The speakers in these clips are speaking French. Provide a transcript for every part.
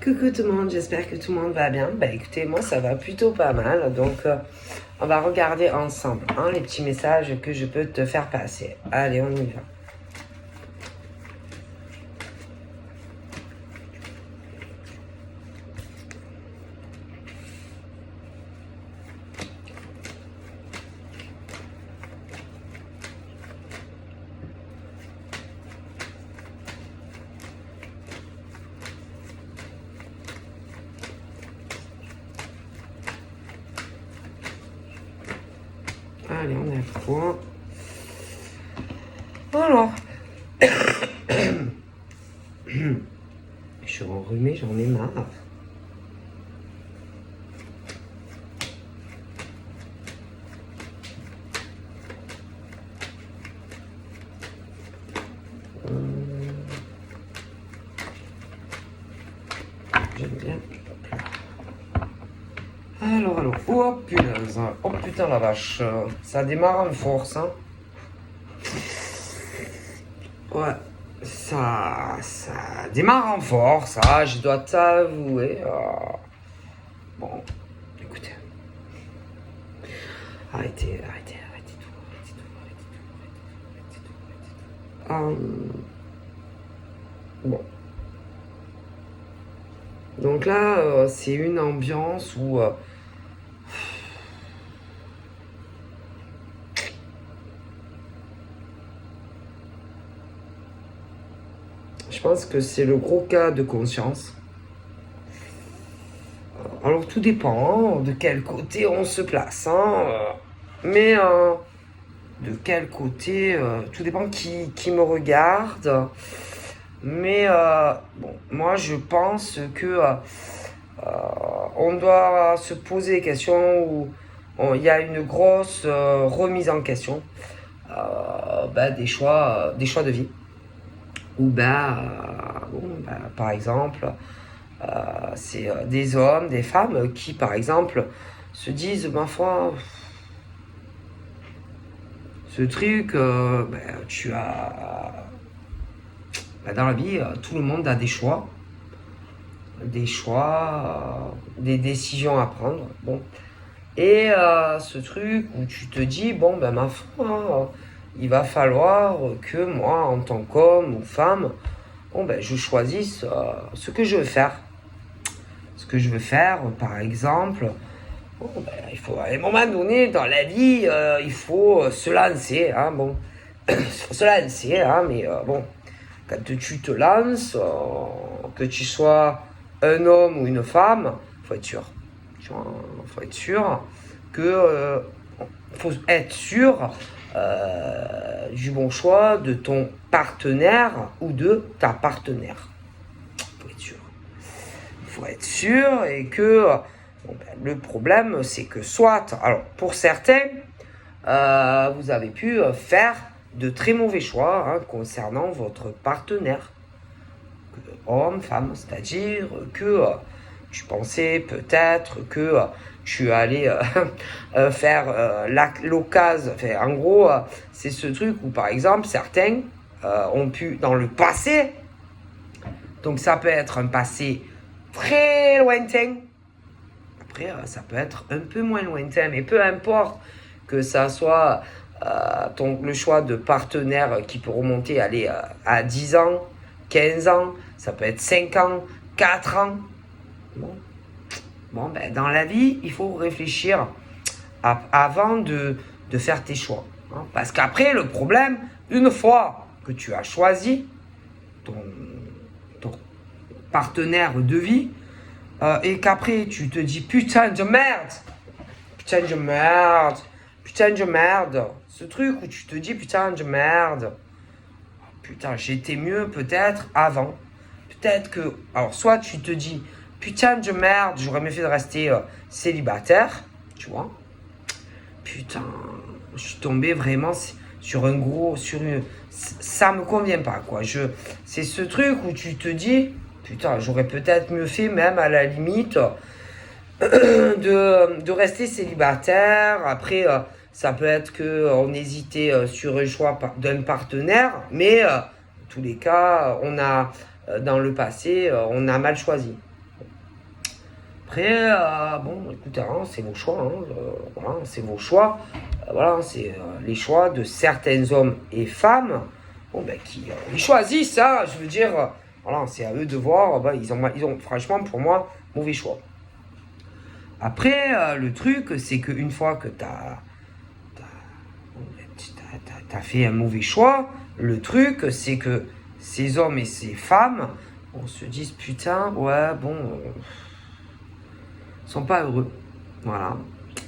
Coucou tout le monde, j'espère que tout le monde va bien. Bah écoutez, moi ça va plutôt pas mal. Donc on va regarder ensemble les petits messages que je peux te faire passer. Allez, on y va. Allez, on est à point. Alors, je suis enrhumée, j'en ai marre. J'aime bien. Alors, oh punaise, oh putain la vache, ça démarre en force, hein. Ouais, ça démarre en force, je dois t'avouer. Bon, écoutez, arrêtez tout. Bon. Donc là, c'est une ambiance où je pense que c'est le gros cas de conscience. Alors tout dépend de quel côté on se place, mais de quel côté, tout dépend qui me regarde. Mais bon, moi je pense que on doit se poser des questions où il y a une grosse remise en question des choix de vie. Ou par exemple, c'est des hommes, des femmes qui, par exemple, se disent, ma foi, ce truc, tu as... dans la vie, tout le monde a des choix, des décisions à prendre. Bon. Et ce truc où tu te dis, bon, ma foi, il va falloir que moi, en tant qu'homme ou femme, je choisisse ce que je veux faire. Ce que je veux faire, par exemple, il faut, à un moment donné dans la vie, il faut se lancer. Il faut se lancer, mais bon, quand tu te lances, que tu sois un homme ou une femme, il faut être sûr. Faut être sûr que... faut être sûr du bon choix de ton partenaire ou de ta partenaire. Faut être sûr et que le problème c'est que soit, alors pour certains, vous avez pu faire de très mauvais choix concernant votre partenaire, homme, femme, c'est-à-dire que tu pensais peut-être que tu allais faire l'occasion. En gros, c'est ce truc où, par exemple, certains ont pu, dans le passé, donc ça peut être un passé très lointain, après ça peut être un peu moins lointain, mais peu importe que ça soit le choix de partenaire qui peut remonter à 10 ans, 15 ans, ça peut être 5 ans, 4 ans. Bon, dans la vie, il faut réfléchir avant de faire tes choix. Parce qu'après, le problème, une fois que tu as choisi ton partenaire de vie, et qu'après tu te dis putain de merde, ce truc où tu te dis putain de merde, j'étais mieux peut-être avant. Peut-être que, alors soit tu te dis putain de merde, j'aurais mieux fait de rester célibataire, tu vois. Putain, je suis tombé vraiment sur ça me convient pas, quoi. C'est ce truc où tu te dis putain, j'aurais peut-être mieux fait, même à la limite, de rester célibataire. Après, ça peut être qu'on hésitait sur un choix d'un partenaire, mais en tous les cas, dans le passé, on a mal choisi. Après, bon, écoutez, hein, c'est vos choix, hein, voilà, c'est vos choix. Voilà, c'est les choix de certains hommes et femmes, bon, ben, qui ils choisissent ça, je veux dire, voilà, c'est à eux de voir, ben, ils ont, franchement, pour moi, mauvais choix. Après, le truc, c'est qu'une fois que t'as fait un mauvais choix, le truc, c'est que ces hommes et ces femmes, on se disent, putain, ouais, bon, sont pas heureux. Voilà.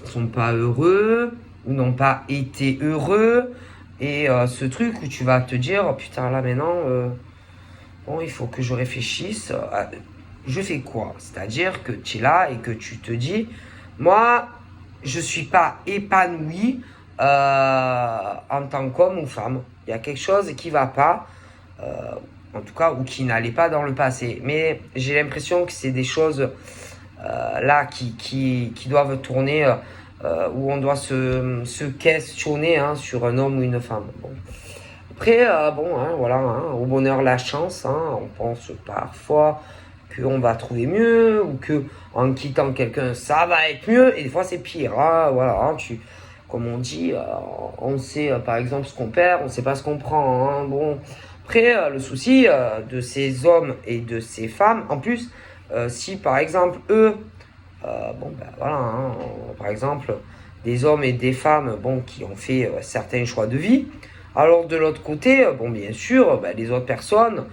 Ils sont pas heureux ou n'ont pas été heureux. Et ce truc où tu vas te dire, oh, putain, là maintenant, bon, il faut que je réfléchisse. Je fais quoi? C'est-à-dire que tu es là et que tu te dis, moi, je suis pas épanoui en tant qu'homme ou femme. Il y a quelque chose qui va pas. En tout cas, ou qui n'allait pas dans le passé. Mais j'ai l'impression que c'est des choses là qui doivent tourner, où on doit se questionner hein, sur un homme ou une femme. Bon. Après, bon, hein, voilà, hein, au bonheur la chance, hein, on pense parfois qu'on va trouver mieux ou que en quittant quelqu'un ça va être mieux et des fois c'est pire. Hein, voilà, hein, comme on dit, on sait par exemple ce qu'on perd, on sait pas ce qu'on prend. Hein, bon, après le souci de ces hommes et de ces femmes, en plus, si par exemple eux, bon ben voilà, hein, par exemple des hommes et des femmes, bon qui ont fait certains choix de vie. Alors de l'autre côté, bon bien sûr, ben, les autres personnes,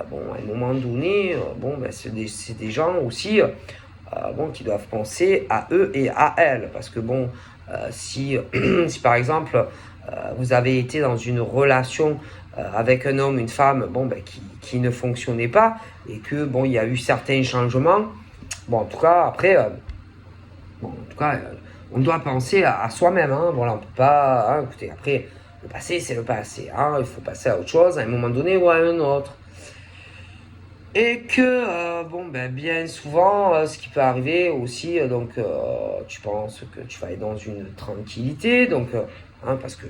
bon à un moment donné, bon ben, c'est des gens aussi, bon qui doivent penser à eux et à elles, parce que bon, si si par exemple vous avez été dans une relation avec un homme, une femme, bon ben qui ne fonctionnait pas et que bon il y a eu certains changements, bon en tout cas après, bon en tout cas on doit penser à soi-même, hein, voilà on peut pas, hein, écoutez après. Le passé, c'est le passé. Hein. Il faut passer à autre chose à un moment donné ou à un autre. Et que, bon, ben, bien souvent, ce qui peut arriver aussi, donc, tu penses que tu vas être dans une tranquillité. Donc, hein, parce que,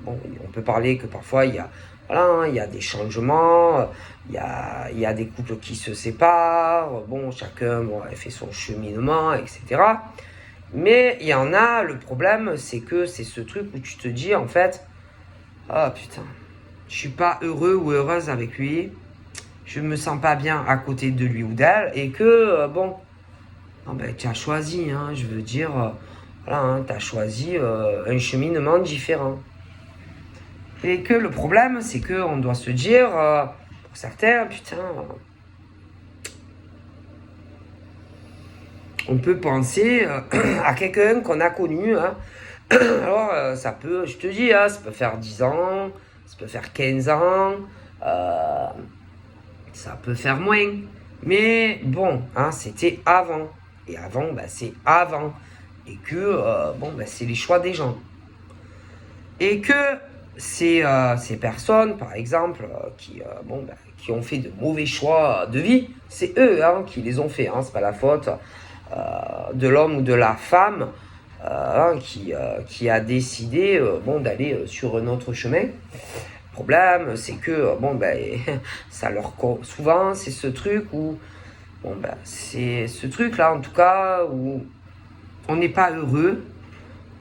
bon, on peut parler que parfois, il y a, voilà, hein, il y a des changements, il y a des couples qui se séparent. Bon, chacun bon, fait son cheminement, etc. Mais il y en a, le problème, c'est que c'est ce truc où tu te dis, en fait, ah putain, je suis pas heureux ou heureuse avec lui, je me sens pas bien à côté de lui ou d'elle, et que, bon, non, ben, tu as choisi, hein, je veux dire, voilà, hein, tu as choisi un cheminement différent. Et que le problème, c'est qu'on doit se dire, pour certains, putain, on peut penser à quelqu'un qu'on a connu, hein. Alors, ça peut, je te dis, hein, ça peut faire 10 ans, ça peut faire 15 ans, ça peut faire moins. Mais bon, hein, c'était avant. Et avant, bah, c'est avant. Et que, bon, bah, c'est les choix des gens. Et que ces personnes, par exemple, bon, bah, qui ont fait de mauvais choix de vie, c'est eux hein, qui les ont fait. Hein, c'est pas la faute de l'homme ou de la femme qui a décidé bon, d'aller sur un autre chemin. Le problème, c'est que bon, ben, ça leur souvent, c'est ce truc où bon, ben, c'est ce truc-là, en tout cas, où on n'est pas heureux,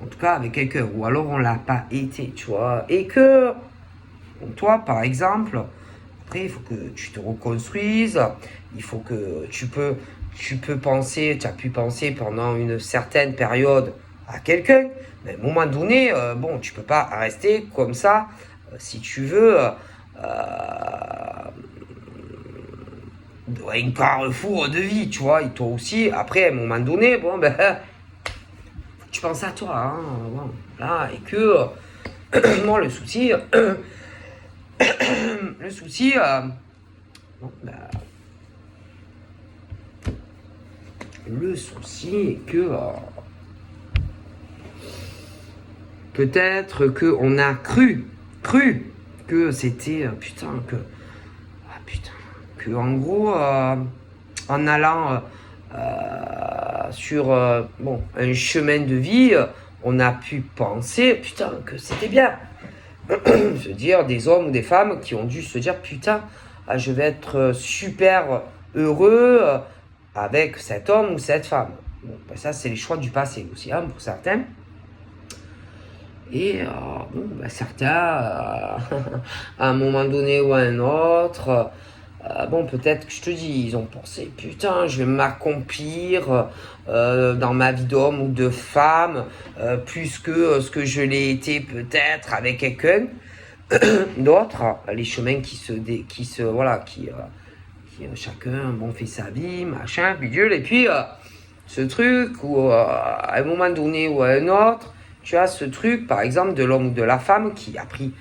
en tout cas avec quelqu'un, ou alors on l'a pas été, tu vois, et que bon, toi, par exemple, après, il faut que tu te reconstruises, il faut que tu peux penser, tu as pu penser pendant une certaine période à quelqu'un, mais à un moment donné, bon, tu peux pas rester comme ça, si tu veux, un carrefour de vie, tu vois, et toi aussi, après, à un moment donné, bon, ben, faut que tu penses à toi, hein, bon, là, et que, moi, le souci, bon, ben, le souci est que peut-être qu'on a cru que c'était putain que en gros en allant sur bon un chemin de vie, on a pu penser putain que c'était bien. Je veux dire des hommes ou des femmes qui ont dû se dire putain je vais être super heureux avec cet homme ou cette femme. Bon, ben ça, c'est les choix du passé aussi, hein, pour certains. Et bon, ben certains, à un moment donné ou à un autre, bon, peut-être que je te dis, ils ont pensé, putain, je vais m'accomplir dans ma vie d'homme ou de femme, plus que ce que je l'ai été peut-être avec quelqu'un. D'autres, les chemins qui chacun bon, fait sa vie, machin, bidule, et puis ce truc où à un moment donné ou à un autre, tu as ce truc, par exemple, de l'homme ou de la femme qui a pris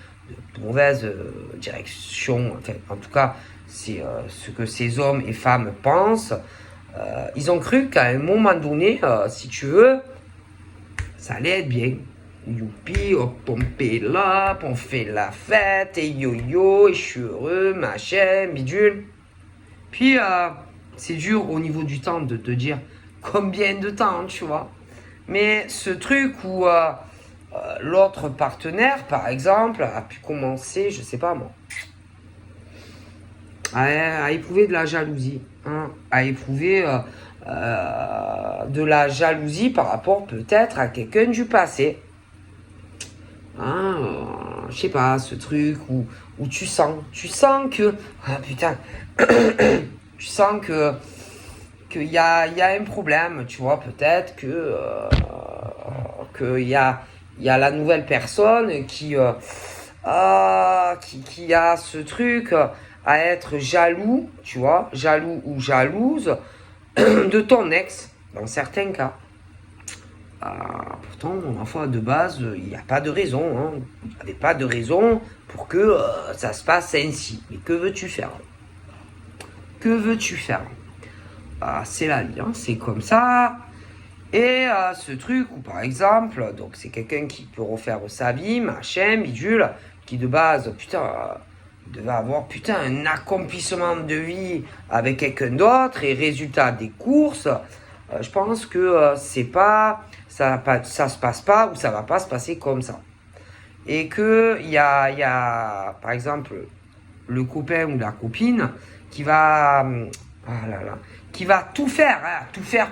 de mauvaises directions, enfin, en tout cas, c'est ce que ces hommes et femmes pensent. Ils ont cru qu'à un moment donné, si tu veux, ça allait être bien. Youpi, hop, on paie là, on fait la fête, et yo-yo, et je suis heureux, machin, bidule. Puis, c'est dur au niveau du temps de te dire combien de temps, tu vois. Mais ce truc où l'autre partenaire, par exemple, a pu commencer, je sais pas moi, à éprouver de la jalousie, hein, à éprouver de la jalousie par rapport peut-être à quelqu'un du passé. Hein, je sais pas, ce truc où tu sens que, ah putain, tu sens qu'il y a un problème, tu vois, peut-être que il y a la nouvelle personne qui a ce truc à être jaloux, tu vois, jaloux ou jalouse de ton ex, dans certains cas. Pourtant, ma foi, de base, il n'y a pas de raison. Hein. Il n'y avait pas de raison pour que ça se passe ainsi. Mais que veux-tu faire? Que veux-tu faire? C'est la vie, hein, c'est comme ça. Et ce truc où, par exemple, donc c'est quelqu'un qui peut refaire sa vie, machin, bidule, qui de base, putain, devait avoir, putain, un accomplissement de vie avec quelqu'un d'autre, et résultat des courses, je pense que c'est pas... Ça se passe pas ou ça va pas se passer comme ça. Et que il y a, par exemple, le copain ou la copine qui va, qui va tout faire,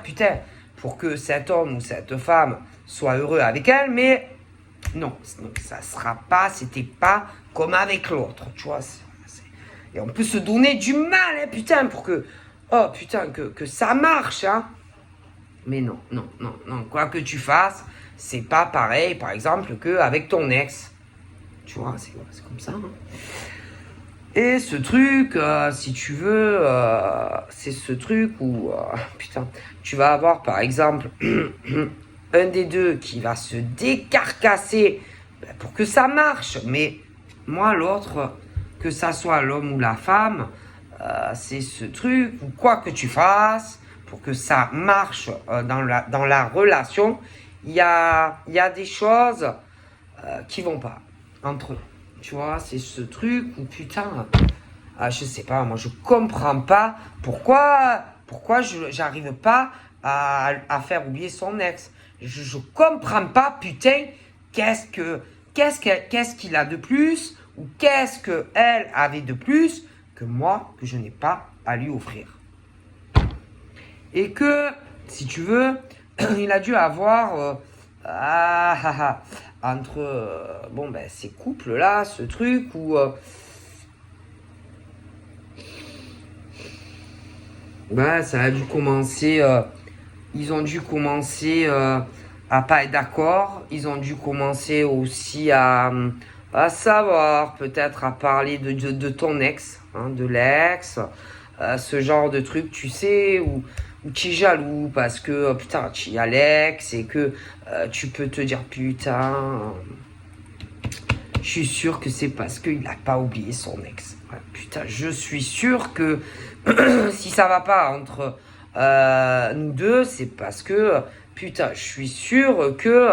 putain, pour que cet homme ou cette femme soit heureux avec elle, mais non, ça sera pas, c'était pas comme avec l'autre, tu vois. Et on peut se donner du mal, hein, putain, pour que, oh putain, que ça marche, hein. Mais non, quoi que tu fasses, c'est pas pareil, par exemple, qu'avec ton ex. Tu vois, c'est comme ça. Hein. Et ce truc, si tu veux, c'est ce truc où, putain, tu vas avoir, par exemple, un des deux qui va se décarcasser pour que ça marche. Mais moi, l'autre, que ça soit l'homme ou la femme, c'est ce truc où, quoi que tu fasses, pour que ça marche dans la relation, il y a des choses qui vont pas entre eux. Tu vois, c'est ce truc où putain, je sais pas, moi je comprends pas pourquoi j'arrive pas à faire oublier son ex. Je comprends pas, putain, qu'est-ce qu'il a de plus ou qu'est-ce qu'elle avait de plus que moi que je n'ai pas à lui offrir. Et que, si tu veux, il a dû avoir entre ces couples-là, ce truc où ça a dû commencer, ils ont dû commencer à pas être d'accord, ils ont dû commencer aussi à savoir, peut-être à parler de ton ex, hein, de l'ex, ce genre de truc, tu sais, où tu es jaloux parce que putain tu y as l'ex et que tu peux te dire putain je suis sûr que c'est parce qu'il n'a pas oublié son ex. Ouais, putain, je suis sûr que si ça va pas entre nous deux, c'est parce que putain, je suis sûr que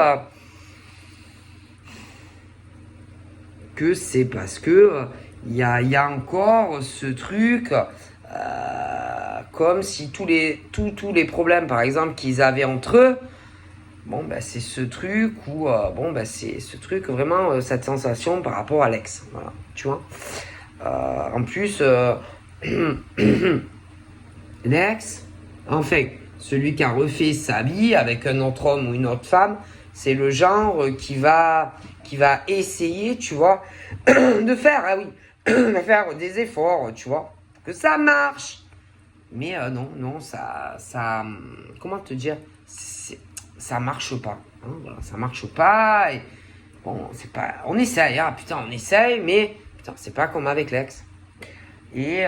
c'est parce que il y a encore ce truc comme si tous les problèmes, par exemple, qu'ils avaient entre eux, c'est ce truc où, c'est ce truc vraiment, cette sensation par rapport à l'ex, voilà, tu vois. En plus, l'ex, Enfin, celui qui a refait sa vie avec un autre homme ou une autre femme, c'est le genre qui va essayer, tu vois, de faire, ah oui, de faire des efforts, tu vois, que ça marche. Mais non, non, comment te dire, ça marche pas. Hein, voilà, ça marche pas. Et bon, c'est pas, on essaye, hein, putain, on essaye, mais putain, c'est pas comme avec l'ex. Et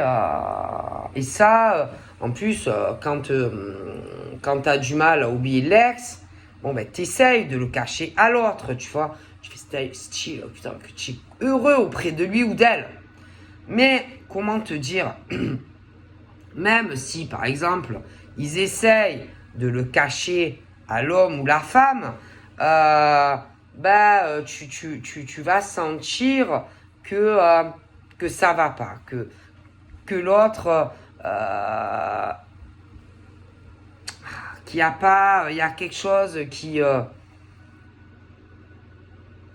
ça, en plus, quand tu as du mal à oublier l'ex, bon, ben, t'essayes de le cacher à l'autre, tu vois. Tu fais style, putain, que tu es heureux auprès de lui ou d'elle. Mais, comment te dire, même si, par exemple, ils essayent de le cacher à l'homme ou la femme, tu vas sentir que ça va pas, que l'autre, qu'il y a pas, il y a quelque chose qui,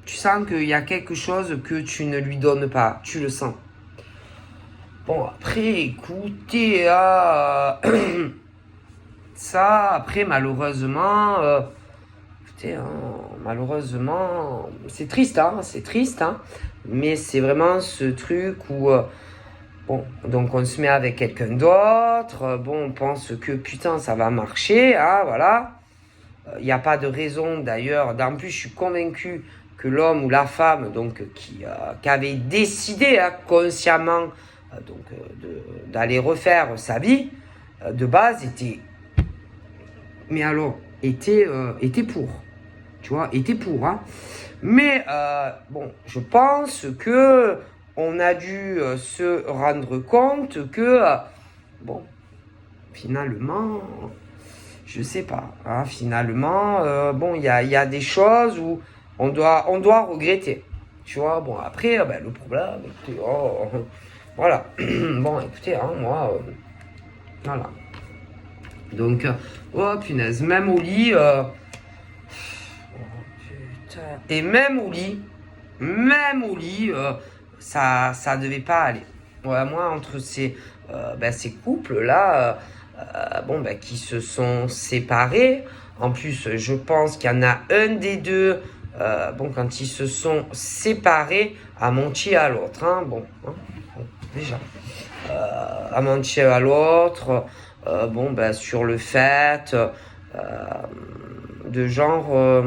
tu sens qu'il y a quelque chose que tu ne lui donnes pas, tu le sens. Bon, après, écoutez, ça, après, malheureusement, écoutez, hein, malheureusement, c'est triste, hein, mais c'est vraiment ce truc où, bon, donc on se met avec quelqu'un d'autre, bon, on pense que putain, ça va marcher, hein, voilà. Il n'y a pas de raison d'ailleurs, en plus, je suis convaincu que l'homme ou la femme, donc, qui avait décidé hein, consciemment d'aller refaire sa vie, de base, mais alors, était pour. Tu vois, était pour. Hein. Mais, bon, je pense que on a dû se rendre compte que, bon, finalement, je sais pas. Hein, finalement, bon, il y a des choses où on doit regretter. Tu vois, bon, après, le problème, écoutez, voilà. Bon, écoutez, hein, moi, voilà. Donc, oh punaise, même au lit, putain. Et même au lit, ça devait pas aller. Ouais, moi, entre ces couples-là, bon, qui se sont séparés, en plus, je pense qu'il y en a un des deux, bon, quand ils se sont séparés, a menti à l'autre, hein, bon, déjà. A menti à l'autre, bon, sur le fait de genre...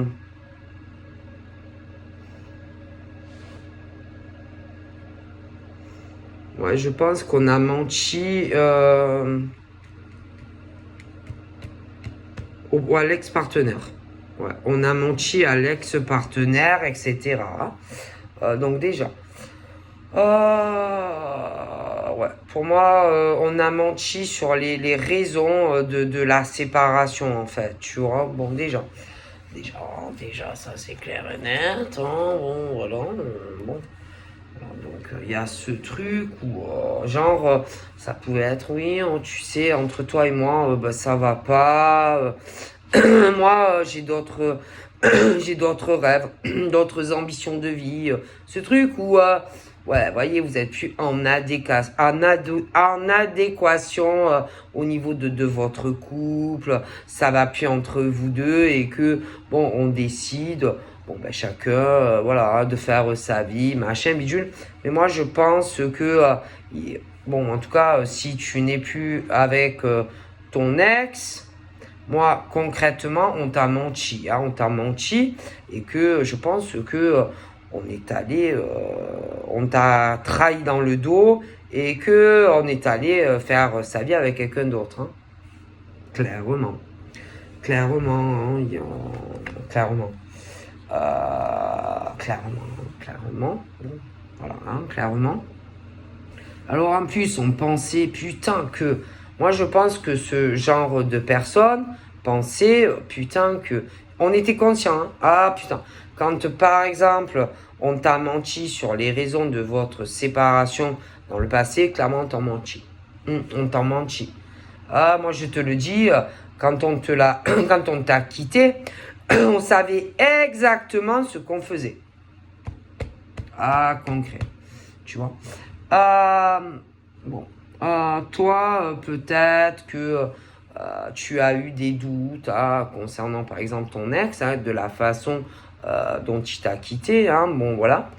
ouais, je pense qu'on a menti à l'ex-partenaire. Ouais, on a menti à l'ex-partenaire, etc. Donc déjà. Ouais, pour moi, on a menti sur les raisons de la séparation, en fait. Tu vois, bon, déjà, ça c'est clair et net. Hein, bon, voilà, bon. Donc il y a ce truc où genre ça pouvait être oui tu sais entre toi et moi ça va pas moi j'ai d'autres j'ai d'autres rêves d'autres ambitions de vie ce truc où ouais voyez vous êtes plus en adéquation au niveau de votre couple ça va plus entre vous deux et que bon on décide bon chacun voilà de faire sa vie machin bidule mais moi je pense que bon en tout cas si tu n'es plus avec ton ex moi concrètement on t'a menti et que je pense que on est allé on t'a trahi dans le dos et que on est allé faire sa vie avec quelqu'un d'autre hein. Clairement hein, clairement clairement. Voilà, hein, clairement. Alors en plus, on pensait, putain, que... Moi, je pense que ce genre de personnes pensait, putain, que... On était conscient, hein. Ah, putain. Quand, par exemple, on t'a menti sur les raisons de votre séparation dans le passé, clairement, on t'a menti. On t'a menti. Ah, moi, je te le dis, quand on quand on t'a quitté, on savait exactement ce qu'on faisait. Ah, concret. Tu vois. Bon. Toi, peut-être que tu as eu des doutes concernant par exemple ton ex, de la façon dont il t'a quitté, bon voilà.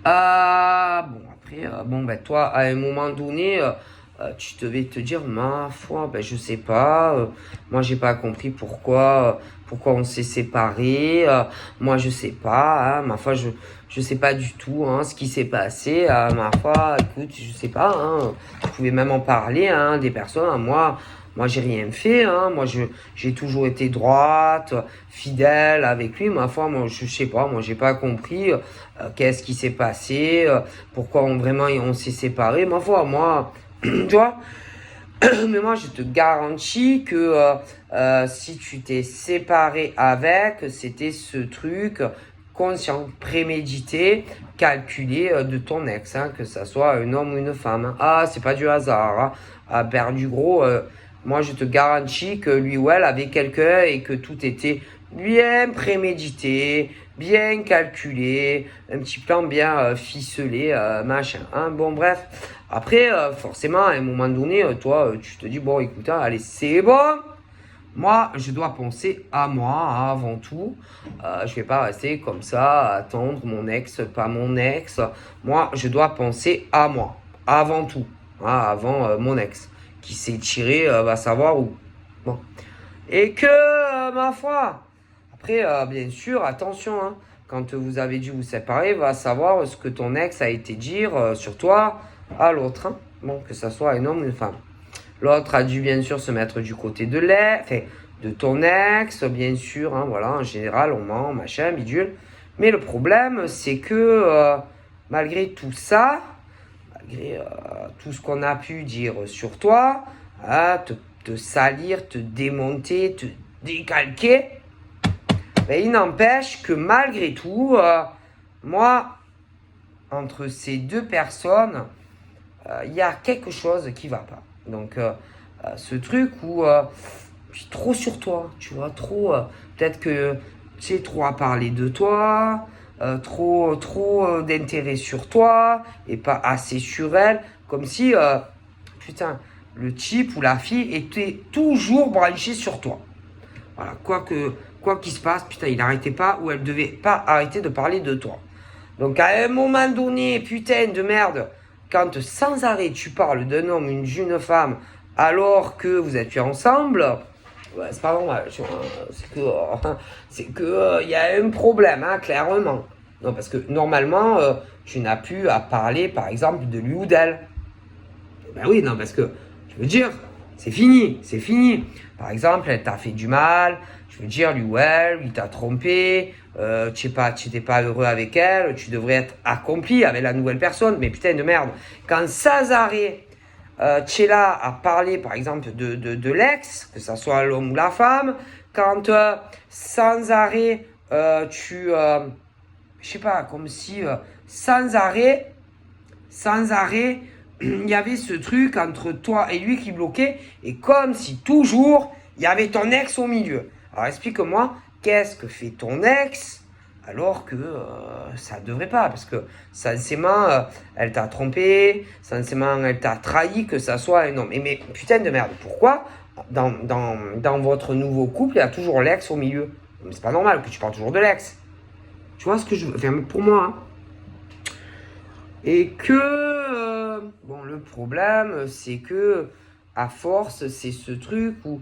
Bon après, ben toi à un moment donné, tu devais te dire ma foi, ben je sais pas, moi j'ai pas compris pourquoi on s'est séparés, moi je sais pas, ma foi je sais pas du tout ce qui s'est passé, ma foi, écoute je sais pas, vous pouvez même en parler des personnes, moi j'ai rien fait, moi j'ai toujours été droite, fidèle avec lui, ma foi moi je sais pas, moi j'ai pas compris qu'est-ce qui s'est passé, pourquoi vraiment on s'est séparés, ma foi moi tu vois. Mais moi, je te garantis que si tu t'es séparé avec, c'était ce truc conscient, prémédité, calculé de ton ex, que ça soit un homme ou une femme. Ah, c'est pas du hasard. À du gros, moi, je te garantis que lui ou elle avait quelqu'un et que tout était bien prémédité, bien calculé, un petit plan bien ficelé, machin. Bon, bref. Après, forcément, à un moment donné, toi, tu te dis, bon, écoute, allez, c'est bon. Moi, je dois penser à moi avant tout. Je vais pas rester comme ça, à attendre mon ex, pas mon ex. Moi, je dois penser à moi, avant tout. Avant mon ex, qui s'est tiré, va savoir où. Bon. Et que, ma foi, après, bien sûr, attention, quand vous avez dû vous séparer, va savoir ce que ton ex a été dire sur toi à l'autre. Bon, que ça soit un homme ou une femme. L'autre a dû bien sûr se mettre du côté de ton ex, bien sûr, voilà, en général, on ment, machin, bidule. Mais le problème, c'est que malgré tout ça, malgré tout ce qu'on a pu dire sur toi, te salir, te démonter, te décalquer, ben, il n'empêche que malgré tout, moi, entre ces deux personnes, il y a quelque chose qui va pas. Donc, ce truc où tu es trop sur toi, tu vois, trop, peut-être que tu sais trop à parler de toi, trop d'intérêt sur toi et pas assez sur elle, comme si, putain, le type ou la fille était toujours branché sur toi. Voilà, quoi qu'il se passe, putain, il n'arrêtait pas ou elle devait pas arrêter de parler de toi. Donc à un moment donné, putain de merde, quand sans arrêt tu parles d'un homme ou d'une femme alors que vous êtes ensemble, ouais, c'est pas normal. C'est que y a un problème, clairement. Non, parce que normalement, tu n'as plus à parler, par exemple, de lui ou d'elle. Ben oui, non, parce que, je veux dire, c'est fini, c'est fini. Par exemple, elle t'a fait du mal, je veux dire, lui ou elle, il t'a trompé, tu n'étais pas heureux avec elle, tu devrais être accompli avec la nouvelle personne, mais putain de merde. Quand sans arrêt, tu es là à parler, par exemple, de l'ex, que ce soit l'homme ou la femme, quand sans arrêt, je sais pas, comme si sans arrêt, il y avait ce truc entre toi et lui qui bloquait, et comme si toujours il y avait ton ex au milieu. Alors explique-moi, qu'est-ce que fait ton ex alors que ça ne devrait pas, parce que sincèrement, elle t'a trompé, sincèrement, elle t'a trahi, que ça soit un homme. Mais putain de merde, pourquoi dans votre nouveau couple, il y a toujours l'ex au milieu? Mais c'est pas normal que tu parles toujours de l'ex. Tu vois ce que je veux faire pour moi, Et que, bon, le problème, c'est que, à force, c'est ce truc où,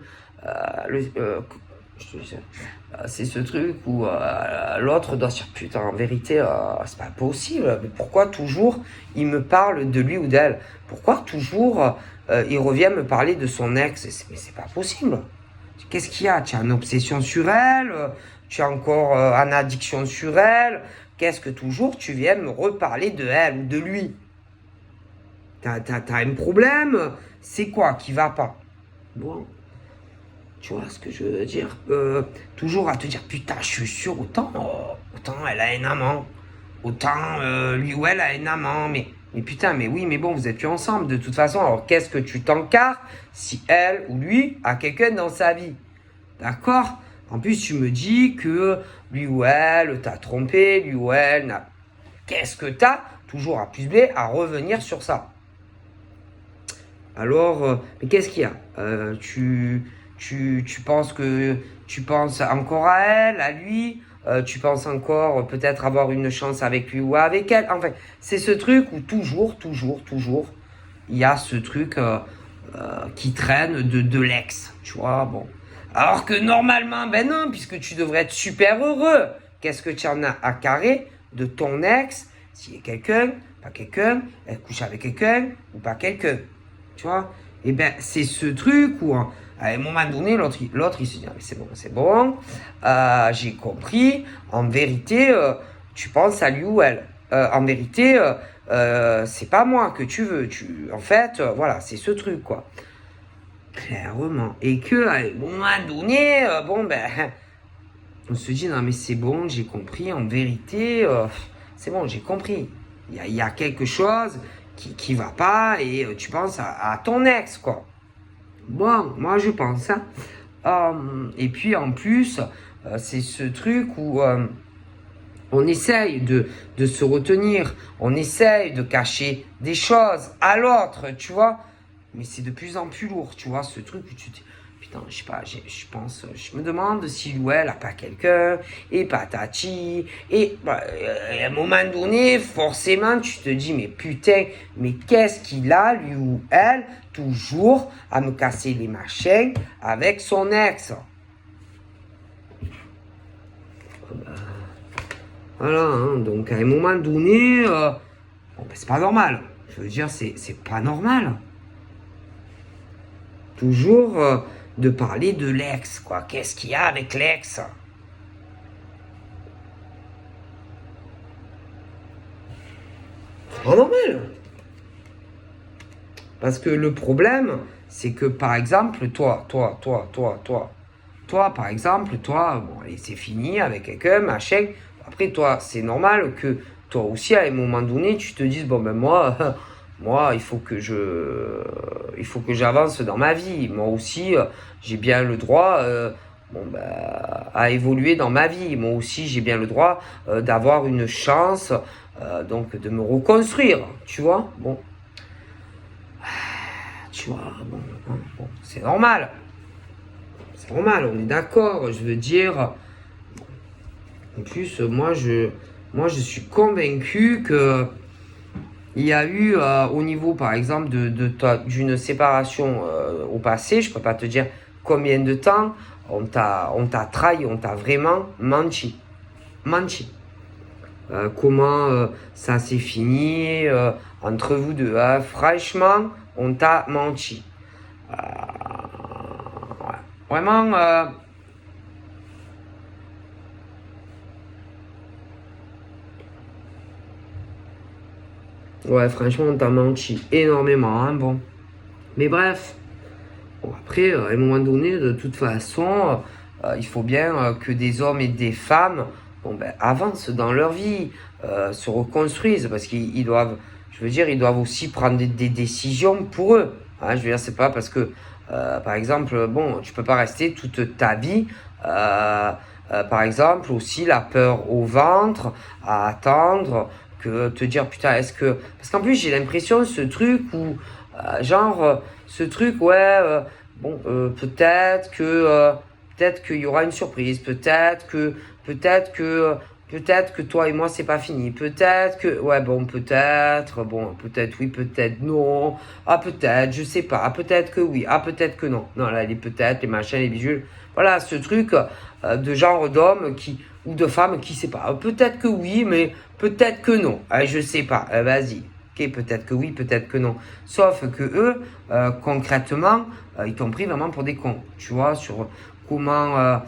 c'est ce truc où l'autre doit se dire, putain, en vérité, c'est pas possible. Mais pourquoi toujours il me parle de lui ou d'elle? Pourquoi toujours il revient me parler de son ex? Mais c'est pas possible. Qu'est-ce qu'il y a? Tu as une obsession sur elle? Tu as encore une addiction sur elle? Qu'est-ce que toujours tu viens me reparler de elle ou de lui? T'as un problème? C'est quoi qui va pas? Bon, tu vois ce que je veux dire? Toujours à te dire, putain, je suis sûr, autant elle a un amant. Autant lui ou elle a un amant. Mais putain, mais oui, mais bon, vous êtes plus ensemble de toute façon. Alors qu'est-ce que tu t'encarres si elle ou lui a quelqu'un dans sa vie? D'accord? En plus, tu me dis que lui ou elle t'a trompé, lui ou elle n'a... Qu'est-ce que t'as? Toujours à plus B, à revenir sur ça. Alors, mais qu'est-ce qu'il y a? Tu penses que tu penses encore à elle, à lui, tu penses encore peut-être avoir une chance avec lui ou avec elle. Enfin, c'est ce truc où toujours, il y a ce truc qui traîne de l'ex, tu vois, bon. Alors que normalement, ben non, puisque tu devrais être super heureux. Qu'est-ce que tu en as à carrer de ton ex, s'il y a quelqu'un, pas quelqu'un, elle couche avec quelqu'un ou pas quelqu'un, tu vois? Et ben c'est ce truc où à un moment donné, l'autre il se dit, ah, mais c'est bon, j'ai compris, en vérité, tu penses à lui ou elle. En vérité, c'est pas moi que tu veux. En fait, voilà, c'est ce truc, quoi. Clairement. Et que, à un moment donné, bon, ben, on se dit, non, mais c'est bon, j'ai compris. En vérité, c'est bon, j'ai compris. Il y a quelque chose qui va pas et tu penses à ton ex, quoi. Bon, moi, je pense, hein. Et puis, en plus, c'est ce truc où on essaye de se retenir, on essaye de cacher des choses à l'autre, tu vois. Mais c'est de plus en plus lourd, tu vois, ce truc où tu te dis, putain, je sais pas, je pense, je me demande si lui ou elle a pas quelqu'un, et patati, et bah, à un moment donné, forcément, tu te dis, mais putain, mais qu'est-ce qu'il a, lui ou elle, toujours à me casser les machins avec son ex. Voilà, hein, donc à un moment donné, bon, ben, c'est pas normal. Je veux dire, c'est pas normal. Toujours de parler de l'ex, quoi. Qu'est-ce qu'il y a avec l'ex? C'est pas normal. Parce que le problème, c'est que par exemple, toi, par exemple, toi, bon, allez, c'est fini avec quelqu'un, machin. Après, toi, c'est normal que toi aussi, à un moment donné, tu te dises, bon, ben moi, moi, il faut que j'avance dans ma vie. Moi aussi, j'ai bien le droit, bon, ben, à évoluer dans ma vie. Moi aussi, j'ai bien le droit d'avoir une chance, donc de me reconstruire, tu vois. Bon, tu vois, bon, hein, bon, c'est normal. C'est normal, on est d'accord. Je veux dire, en plus, moi, je suis convaincu que il y a eu au niveau, par exemple, d'une séparation au passé, je peux pas te dire combien de temps on t'a trahi, on t'a vraiment menti. Comment ça s'est fini entre vous deux, hein. Franchement, on t'a menti. Ouais. Vraiment. Ouais, franchement, on t'a menti énormément, hein, bon. Mais bref, bon, après, à un moment donné, de toute façon, il faut bien que des hommes et des femmes, bon, ben, avancent dans leur vie, se reconstruisent, parce qu'ils doivent, je veux dire, ils doivent aussi prendre des décisions pour eux. Hein, je veux dire, c'est pas parce que, par exemple, bon, tu peux pas rester toute ta vie, par exemple, aussi la peur au ventre, à attendre, que te dire, putain, est-ce que... Parce qu'en plus, j'ai l'impression, ce truc où, genre, ce truc, ouais, bon, peut-être qu'il y aura une surprise, peut-être que toi et moi c'est pas fini, peut-être que, ouais, bon, peut-être oui, peut-être non, ah, peut-être, je sais pas, ah, peut-être que oui, ah, peut-être que non. Non, là, les peut-être, les machins, les bidules, voilà, ce truc de genre d'homme qui, ou de femme qui sait pas. Peut-être que oui, mais peut-être que non. Je sais pas, vas-y. Ok, peut-être que oui, peut-être que non. Sauf que eux, concrètement, ils t'ont pris vraiment pour des cons. Tu vois, sur comment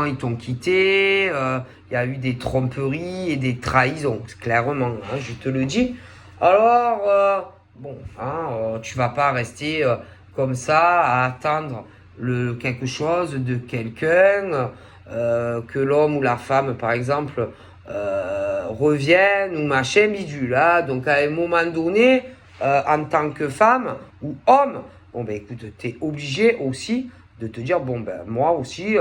ils t'ont quitté. Il y a eu des tromperies et des trahisons, clairement, hein, je te le dis. Alors, bon, hein, tu vas pas rester comme ça à attendre quelque chose de quelqu'un, que l'homme ou la femme, par exemple, revienne ou machin bidule. Là. Donc, à un moment donné, en tant que femme ou homme, bon, ben écoute, tu es obligé aussi de te dire, bon, ben moi aussi,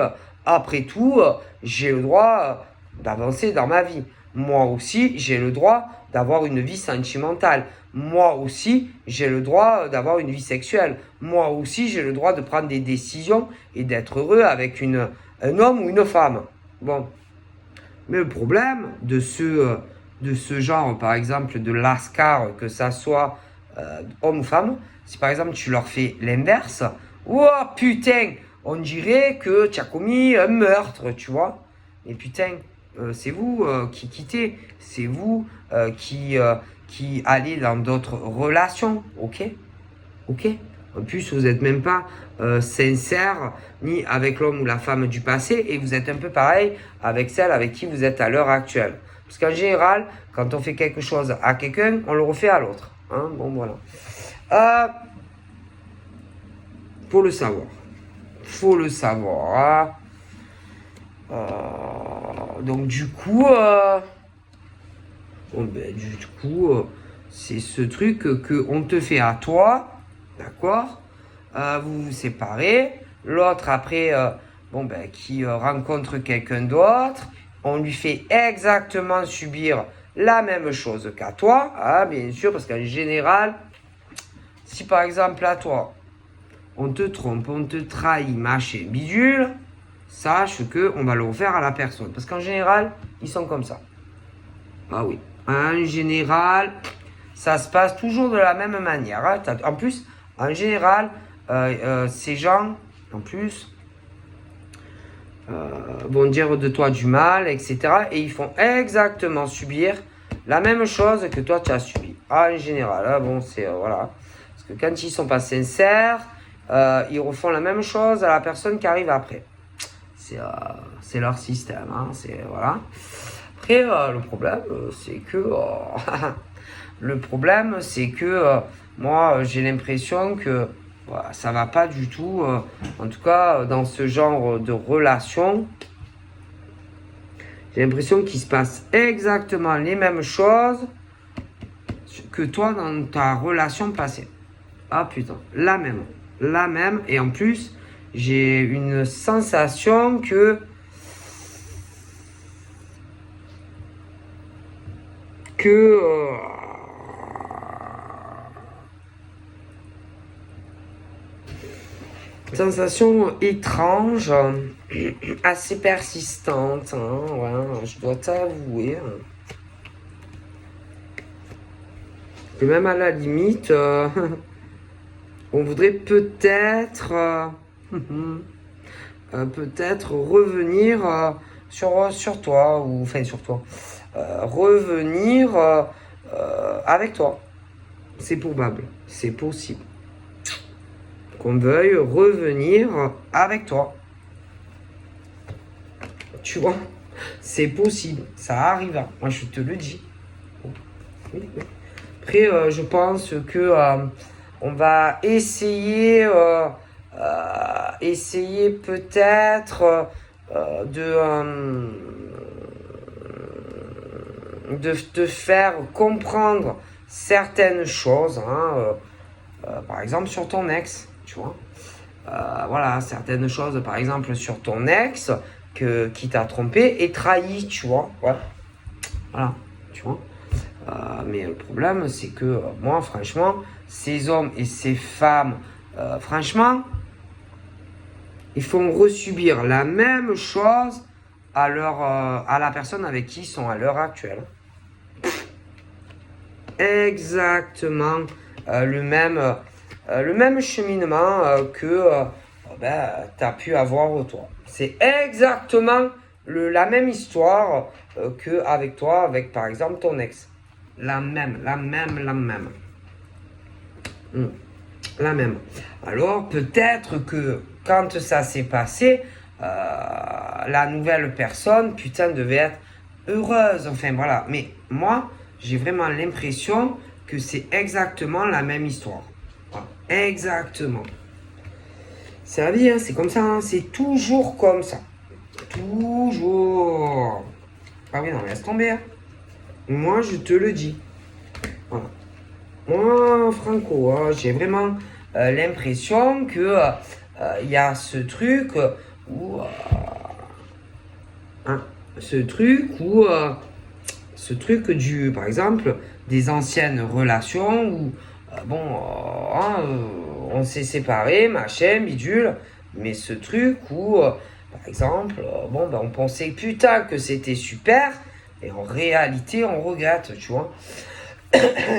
après tout, j'ai le droit d'avancer dans ma vie. moi aussi, j'ai le droit d'avoir une vie sentimentale. Moi aussi, j'ai le droit d'avoir une vie sexuelle. Moi aussi, j'ai le droit de prendre des décisions et d'être heureux avec un homme ou une femme. Bon. Mais le problème de ce genre, par exemple, de lascar, que ça soit homme ou femme, si par exemple tu leur fais l'inverse, oh putain, on dirait que tu as commis un meurtre, tu vois. Mais putain, c'est vous qui quittez, c'est vous qui allez dans d'autres relations, ok? Ok? En plus, vous n'êtes même pas sincère ni avec l'homme ou la femme du passé et vous êtes un peu pareil avec celle avec qui vous êtes à l'heure actuelle. Parce qu'en général, quand on fait quelque chose à quelqu'un, on le refait à l'autre. Hein? Bon, voilà. Faut le savoir. Faut le savoir. Donc, du coup, c'est ce truc qu'on te fait à toi. D'accord? Vous vous séparez. L'autre, après, qui rencontre quelqu'un d'autre, on lui fait exactement subir la même chose qu'à toi. Ah, bien sûr, parce qu'en général, si par exemple à toi, on te trompe, on te trahit, machin, bidule, sache qu'on va le refaire à la personne. Parce qu'en général, ils sont comme ça. Ah oui. En général, ça se passe toujours de la même manière. Hein. En plus, en général, ces gens, en plus, vont dire de toi du mal, etc. Et ils font exactement subir la même chose que toi tu as subi. En général, hein, bon, c'est voilà. Parce que quand ils sont pas sincères, ils refont la même chose à la personne qui arrive après. C'est leur système. Hein, c'est voilà. Après, le problème, c'est que moi, j'ai l'impression que voilà, ça va pas du tout. En tout cas, dans ce genre de relation, j'ai l'impression qu'il se passe exactement les mêmes choses que toi dans ta relation passée. Ah putain, la même. Et en plus, j'ai une sensation que sensation étrange, assez persistante, hein, ouais, je dois t'avouer. Que même à la limite, on voudrait peut-être revenir sur toi, ou enfin sur toi, revenir avec toi. C'est probable, c'est possible. Qu'on veuille revenir avec toi. Tu vois, c'est possible, ça arrivera. Moi, je te le dis. Après, je pense que on va essayer peut-être de faire comprendre certaines choses, hein, par exemple sur ton ex, tu vois. Voilà, certaines choses, par exemple sur ton ex qui t'a trompé et trahi, tu vois. Ouais. Voilà, tu vois. Mais le problème, c'est que moi, franchement, ces hommes et ces femmes, franchement, ils font resubir la même chose à la personne avec qui ils sont à l'heure actuelle. Exactement le même cheminement que tu as pu avoir toi. C'est exactement la même histoire qu'avec toi, avec par exemple ton ex. La même. La même. Alors peut-être que quand ça s'est passé, la nouvelle personne, putain, devait être heureuse. Enfin voilà. Mais moi, j'ai vraiment l'impression que c'est exactement la même histoire. Voilà. Exactement. C'est la vie, hein, c'est comme ça. Hein, c'est toujours comme ça. Toujours. Ah oui, non, laisse tomber. Hein. Moi, je te le dis. Voilà. Moi, Franco, hein, j'ai vraiment l'impression que y a ce truc où ce truc par exemple, des anciennes relations où, on s'est séparés, machin, bidule, mais ce truc où, par exemple, on pensait putain que c'était super, et en réalité, on regrette, tu vois.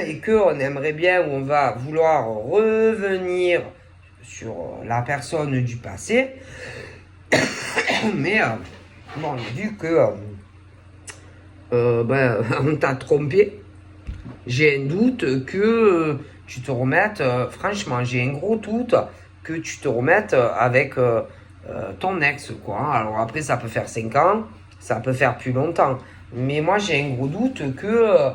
Et qu'on aimerait bien, ou on va vouloir revenir sur la personne du passé, mais vu que on t'a trompé, j'ai un doute que tu te remettes, franchement, j'ai un gros doute que tu te remettes avec ton ex, quoi. Alors après, ça peut faire 5 ans, ça peut faire plus longtemps. Mais moi, j'ai un gros doute que...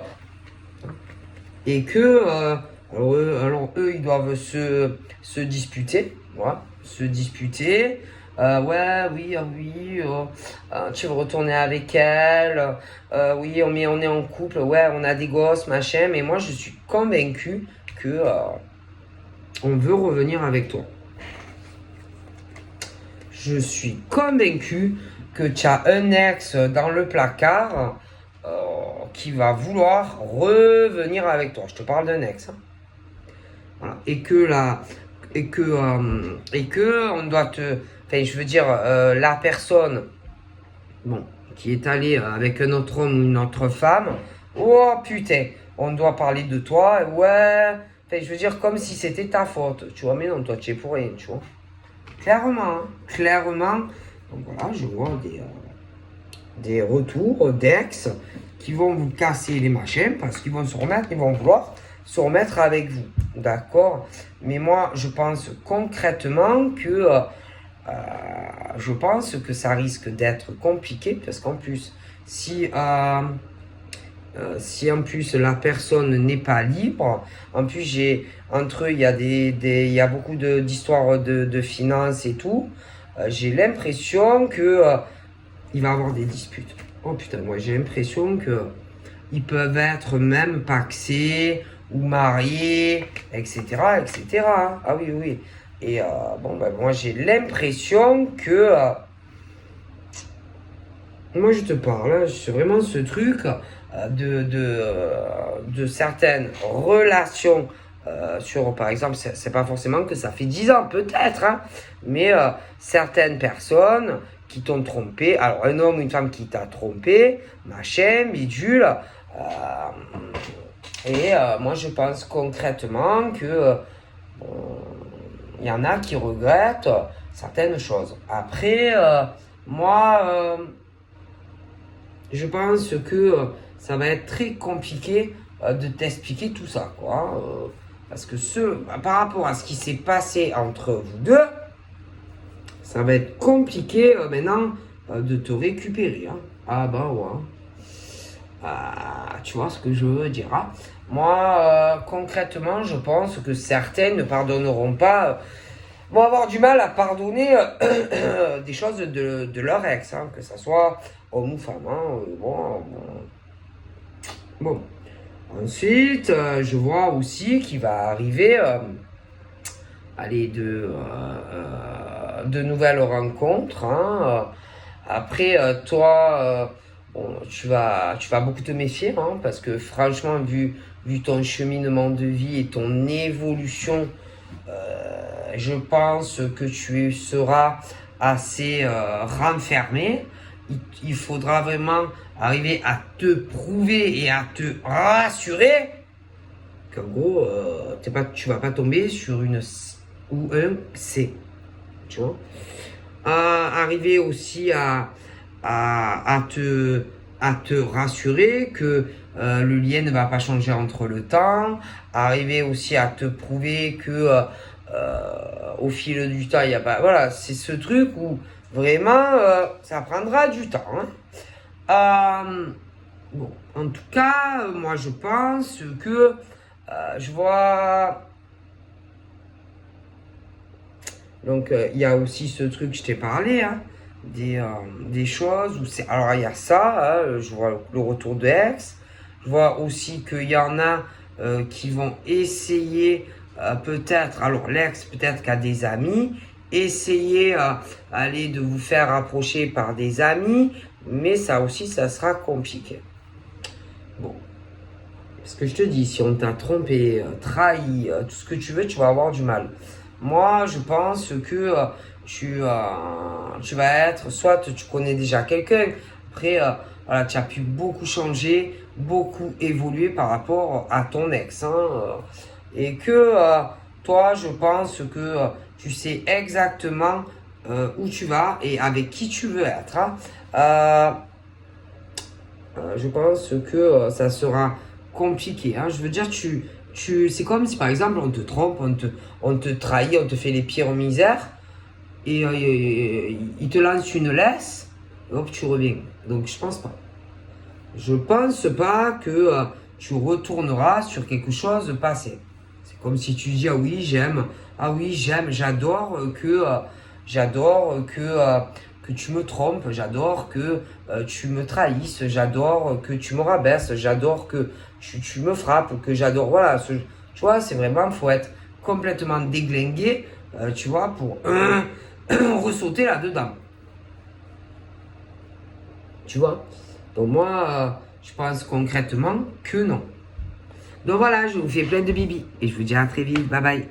alors eux, ils doivent se disputer, voilà, se disputer. Ouais, oui, tu veux retourner avec elle, oui, on est en couple, ouais, on a des gosses, machin, mais moi je suis convaincu que on veut revenir avec toi. Je suis convaincu que tu as un ex dans le placard qui va vouloir revenir avec toi. Je te parle d'un ex. Hein. Voilà. Et que on doit te... Enfin, je veux dire, la personne qui est allée avec un autre homme ou une autre femme, oh putain, on doit parler de toi, ouais. Enfin, je veux dire, comme si c'était ta faute, tu vois, mais non, toi, tu es pour rien, tu vois. Clairement, hein, clairement. Donc voilà, je vois des retours d'ex qui vont vous casser les machins parce qu'ils vont ils vont vouloir se remettre avec vous. D'accord? Mais moi, je pense concrètement que je pense que ça risque d'être compliqué parce qu'en plus, si en plus la personne n'est pas libre, en plus entre eux il y a il y a beaucoup d'histoires de finances et tout, j'ai l'impression que il va y avoir des disputes. Oh putain, moi j'ai l'impression que ils peuvent être même pacsés ou mariés, etc., etc. Ah oui, oui. Et moi j'ai l'impression que moi je te parle, hein, c'est vraiment ce truc de certaines relations sur, par exemple, c'est pas forcément que ça fait 10 ans, peut-être, hein, mais certaines personnes qui t'ont trompé, alors un homme ou une femme qui t'a trompé, machin, bidule, moi je pense concrètement que il y en a qui regrettent certaines choses. Après, moi, je pense que ça va être très compliqué de t'expliquer tout ça, quoi. Parce que par rapport à ce qui s'est passé entre vous deux, ça va être compliqué maintenant de te récupérer. Hein. Ah bah ouais. Tu vois ce que je veux dire. Hein. Moi, concrètement, je pense que certains ne pardonneront pas, vont avoir du mal à pardonner des choses de leur ex, hein, que ce soit homme ou femme. Hein, bon. Ensuite, je vois aussi qu'il va arriver de nouvelles rencontres. Hein. Après, toi, tu vas beaucoup te méfier, hein, parce que franchement, vu ton cheminement de vie et ton évolution, je pense que tu seras assez renfermé. Il faudra vraiment arriver à te prouver et à te rassurer qu'en gros, tu vas pas tomber sur une ou un C. Tu vois? Arriver aussi à te rassurer que le lien ne va pas changer entre le temps. Arriver aussi à te prouver que au fil du temps, il y a pas. Voilà, c'est ce truc où vraiment ça prendra du temps. Hein. En tout cas, moi je pense que je vois. Donc il y a aussi ce truc que je t'ai parlé, hein, des choses où c'est. Alors il y a ça, hein, je vois le retour de ex. Je vois aussi qu'il y en a qui vont essayer peut-être, alors l'ex peut-être qu'à des amis, essayer de vous faire approcher par des amis, mais ça aussi ça sera compliqué. Bon. Parce que je te dis, si on t'a trompé, trahi, tout ce que tu veux, tu vas avoir du mal. Moi, je pense que tu vas être, soit tu connais déjà quelqu'un, après, voilà, tu as pu beaucoup changer, beaucoup évoluer par rapport à ton ex. Hein, et que toi, je pense que tu sais exactement où tu vas et avec qui tu veux être. Hein. Je pense que ça sera compliqué. Hein. Je veux dire, c'est comme si par exemple on te trompe, on te trahit, on te fait les pires misères et il te lance une laisse et hop, tu reviens. Donc je pense pas. Je pense pas que tu retourneras sur quelque chose de passé. C'est comme si tu dis ah oui j'aime, j'adore que tu me trompes, j'adore que tu me trahisses, j'adore que tu me rabaisses, j'adore que tu me frappes, que j'adore voilà. Tu vois, c'est vraiment faut être complètement déglingué, tu vois, pour ressauter là-dedans. Tu vois. Donc moi, je pense concrètement que non. Donc voilà, je vous fais plein de bibi et je vous dis à très vite. Bye bye.